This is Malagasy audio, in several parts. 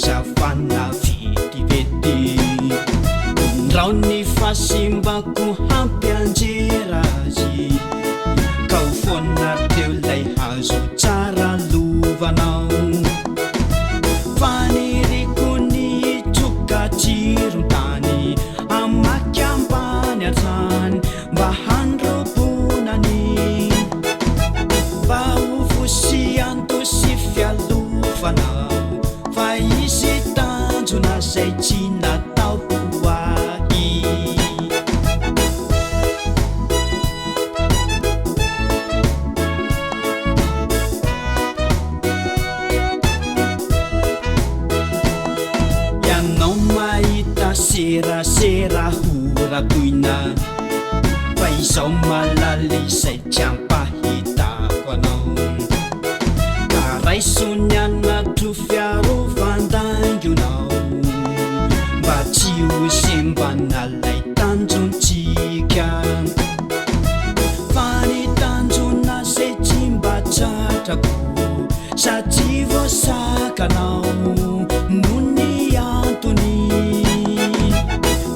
safana vetivety rao ny fasimbako hampianjerazy ka ho foana teo lay hazo tsara lovanao faniriko ny tsokatsiron-tany amaky ambany atrany mba handrobonany fa ho fosianto sy fialofanao fa isy tanjona zay tsy natao ho ahy ianao mahita serasera horatoina fa izao malaly zay tsy ampahitako anao ka raisony anatro fiarovan-dangonao mba tsy ho sembana lay tanjontsika fa ny tanjona zay tsy mba tratrako satria voasakanao no ny antony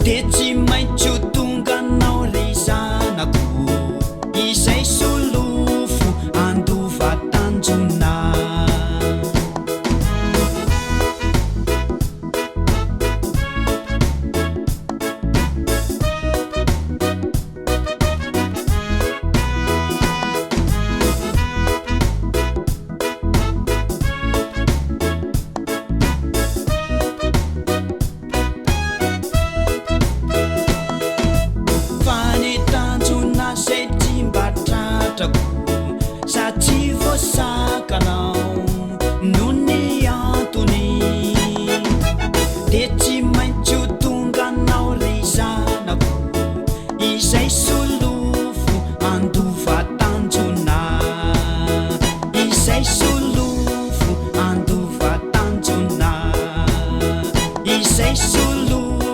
de tsy maintsy ho tonga anao ry zanako izay solofo andova tanjona satria voasakanao no ny antony de tsy maintsy ho tonga anao ry zanako izay solofo andova tanjona izay solofo andova tanjona izay solofo